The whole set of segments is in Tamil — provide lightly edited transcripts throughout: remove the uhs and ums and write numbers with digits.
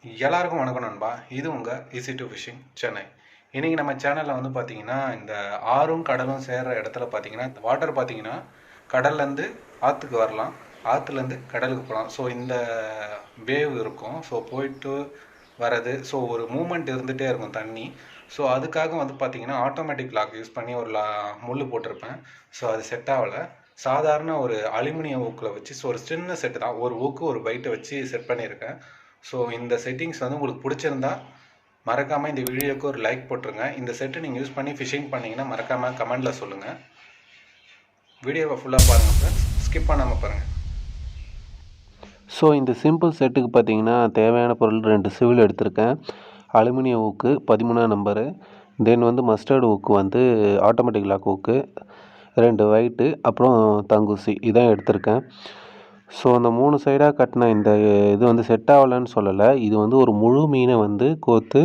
எல்லாருக்கும் வணக்கம் நண்பா. இது உங்கள் ஈஸி டு ஃபிஷிங் சென்னை. இன்றைக்கி நம்ம சேனலில் வந்து பார்த்திங்கன்னா இந்த ஆறும் கடலும் சேர்கிற இடத்துல பார்த்திங்கன்னா இந்த வாட்டர் பார்த்திங்கன்னா கடல்லேருந்து ஆற்றுக்கு வரலாம், ஆற்றுலேருந்து கடலுக்கு போகலாம். ஸோ இந்த வேவ் இருக்கும். ஸோ போயிட்டு வர்றது, ஸோ ஒரு மூமெண்ட் இருந்துகிட்டே இருக்கும் தண்ணி. ஸோ அதுக்காக வந்து பார்த்திங்கன்னா ஆட்டோமேட்டிக் லாக் யூஸ் பண்ணி ஒரு முள் போட்டிருப்பேன். ஸோ அது செட் ஆகலை. சாதாரண ஒரு அலுமினியம் ஊக்கில் வச்சு, ஸோ ஒரு சின்ன செட்டு தான், ஒரு ஊக்கு ஒரு பைட்டை வச்சு செட் பண்ணியிருக்கேன். ஸோ இந்த செட்டிங்ஸ் வந்து உங்களுக்கு பிடிச்சிருந்தா மறக்காமல் இந்த வீடியோக்கு ஒரு லைக் போட்டுருங்க. இந்த செட்டு நீங்கள் யூஸ் பண்ணி ஃபிஷிங் பண்ணிங்கன்னா மறக்காமல் கமெண்டில் சொல்லுங்கள். வீடியோவை ஃபுல்லாக பாருங்கள் ஃப்ரெண்ட்ஸ், ஸ்கிப் பண்ணாமல் பாருங்கள். ஸோ இந்த சிம்பிள் செட்டுக்கு பார்த்தீங்கன்னா தேவையான பொருள் 2 சிவில் எடுத்திருக்கேன். அலுமினியம் ஊக்கு 13ஆம் நம்பரு, தென் வந்து மஸ்டர்டு ஊக்கு வந்து ஆட்டோமேட்டிக் லாக் ஊக்கு, 2 ஒயிட்டு, அப்புறம் தங்குசி இதான் எடுத்திருக்கேன். ஸோ அந்த 3 சைடாக கட்டின இந்த இது வந்து செட் ஆகலைன்னு சொல்லலை. இது வந்து ஒரு முழு மீனை வந்து கோர்த்து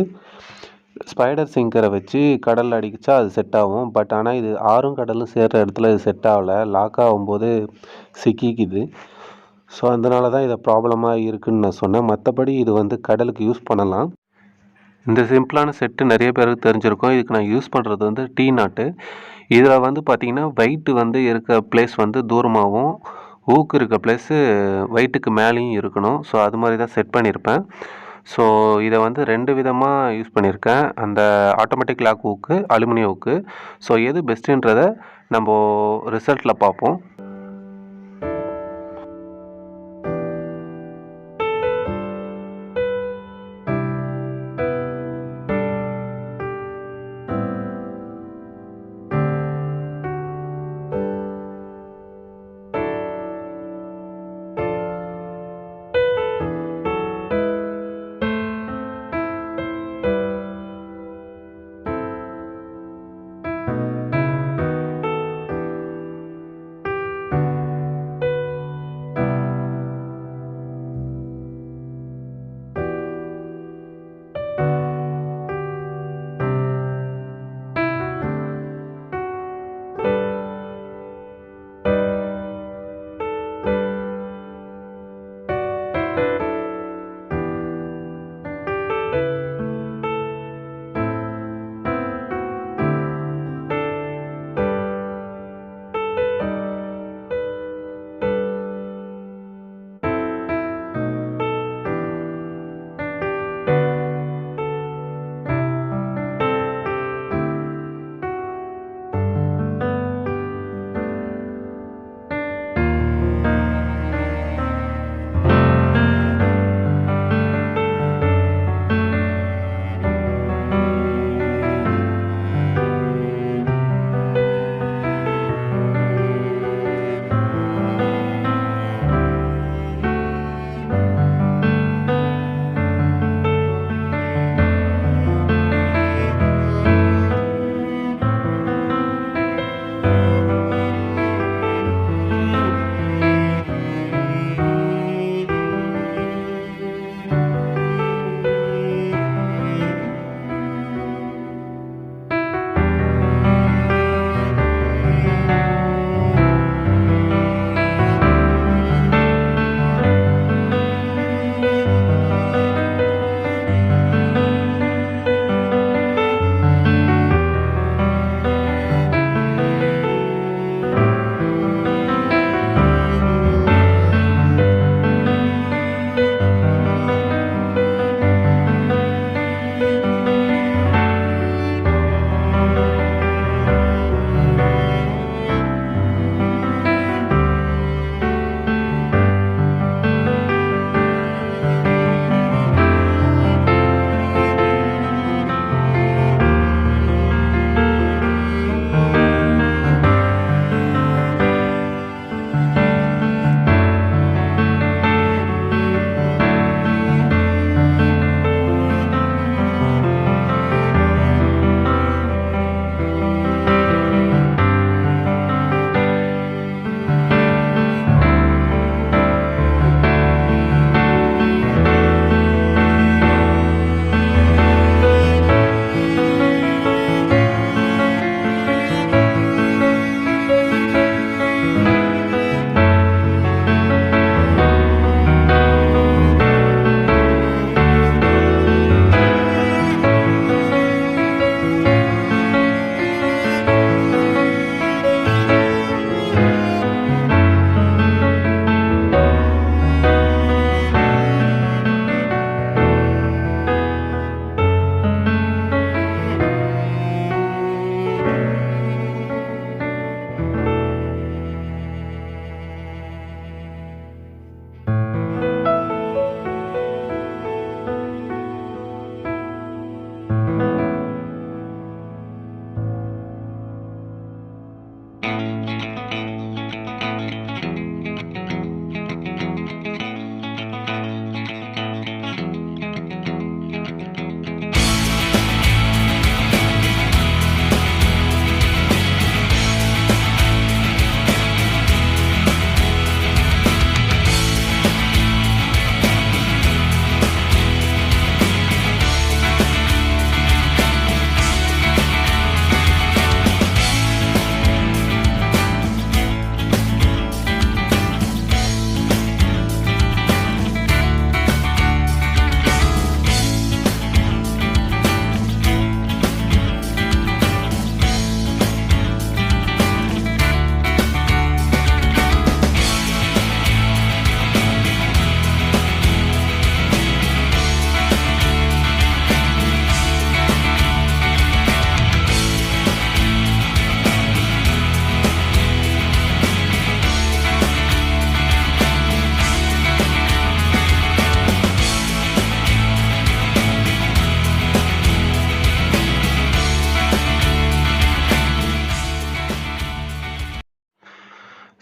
ஸ்பைடர் சிங்கரை வச்சு கடலில் அடிக்கிச்சா அது செட் ஆகும். பட் ஆனால் இது ஆறும் கடலும் சேர்கிற இடத்துல இது செட் ஆகலை, லாக் ஆகும்போது சிக்கிக்குது. ஸோ அதனால தான் இதை ப்ராப்ளமாக இருக்குதுன்னு நான் சொன்னேன். மற்றபடி இது வந்து கடலுக்கு யூஸ் பண்ணலாம். இந்த சிம்பிளான செட்டு நிறைய பேருக்கு தெரிஞ்சிருக்கும். இதுக்கு நான் யூஸ் பண்ணுறது வந்து tknot. இதில் வந்து பார்த்திங்கன்னா வெயிட்டு வந்து இருக்க பிளேஸ் வந்து தூரமாகவும், ஊக்கு இருக்க பிளேஸு வெயிட்டுக்கு மேலேயும் இருக்கணும். ஸோ அது மாதிரி தான் செட் பண்ணியிருப்பேன். ஸோ இதை வந்து 2 விதமாக யூஸ் பண்ணியிருக்கேன். அந்த ஆட்டோமேட்டிக் லாக் ஊக்கு, அலுமினியம் ஊக்கு. ஸோ எது பெஸ்ட்டுன்றதை நம்ம ரிசல்ட்டில் பார்ப்போம்.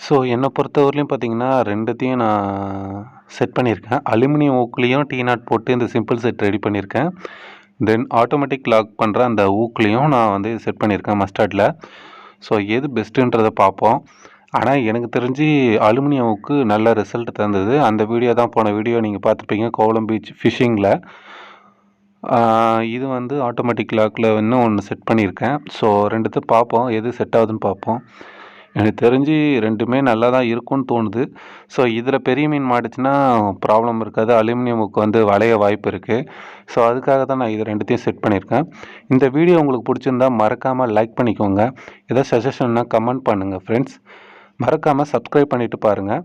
ஸோ என்னை பொறுத்தவரையிலையும் பார்த்தீங்கன்னா ரெண்டுத்தையும் நான் செட் பண்ணியிருக்கேன். அலுமினியம் ஊக்குலேயும் tknot போட்டு இந்த சிம்பிள் செட் ரெடி பண்ணியிருக்கேன். தென் ஆட்டோமேட்டிக் லாக் பண்ணுற அந்த ஊக்குலேயும் நான் வந்து செட் பண்ணியிருக்கேன் மஸ்டர்டில். ஸோ எது பெஸ்ட்டுன்றதை பார்ப்போம். ஆனால் எனக்கு தெரிஞ்சு அலுமினியம் ஊக்கு நல்ல ரிசல்ட் தந்தது. அந்த வீடியோ தான் போன வீடியோ நீங்கள் பார்த்துப்பீங்க, கோவளம் பீச் ஃபிஷிங்கில். இது வந்து ஆட்டோமேட்டிக் லாக்கில் இன்னும் ஒன்று செட் பண்ணியிருக்கேன். ஸோ ரெண்டுத்தையும் பார்ப்போம், எது செட் ஆகுதுன்னு பார்ப்போம். எனக்கு தெரிஞ்சு ரெண்டுமே நல்லா தான் இருக்கும்னு தோணுது. ஸோ இதில் பெரிய மீன் மாட்டுச்சுன்னா ப்ராப்ளம் இருக்காது, அலுமினியம் ஊக்கு வந்து வளைய வாய்ப்பு இருக்குது. ஸோ அதுக்காக தான் நான் இது ரெண்டுத்தையும் செட் பண்ணியிருக்கேன். இந்த வீடியோ உங்களுக்கு பிடிச்சிருந்தா மறக்காமல் லைக் பண்ணிக்கோங்க. ஏதாவது சஜஷன்னா கமெண்ட் பண்ணுங்கள் ஃப்ரெண்ட்ஸ். மறக்காமல் சப்ஸ்கிரைப் பண்ணிவிட்டு பாருங்கள்.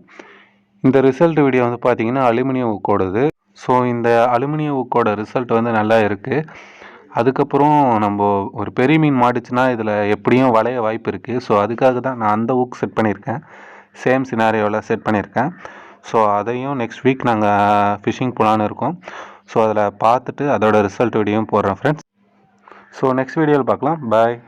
இந்த ரிசல்ட் வீடியோ வந்து பார்த்தீங்கன்னா அலுமினியம் ஊக்கோடது. ஸோ இந்த அலுமினியம் ஊக்கோட ரிசல்ட் வந்து நல்லா இருக்குது. அதுக்கப்புறம் நம்ம ஒரு பெரிய மீன் மாட்டுச்சுன்னா இதில் எப்படியும் வளைய வாய்ப்பு இருக்குது. ஸோ அதுக்காக தான் நான் அந்த ஊக்கு செட் பண்ணியிருக்கேன். சேம் சினாரியோவில் செட் பண்ணியிருக்கேன். ஸோ அதையும் நெக்ஸ்ட் வீக் நாங்கள் ஃபிஷிங் போகலான்னு இருக்கோம். ஸோ அதில் பார்த்துட்டு அதோட ரிசல்ட் வீடியோவும் போடுறேன் ஃப்ரெண்ட்ஸ். ஸோ நெக்ஸ்ட் வீடியோவில் பார்க்கலாம். பாய்.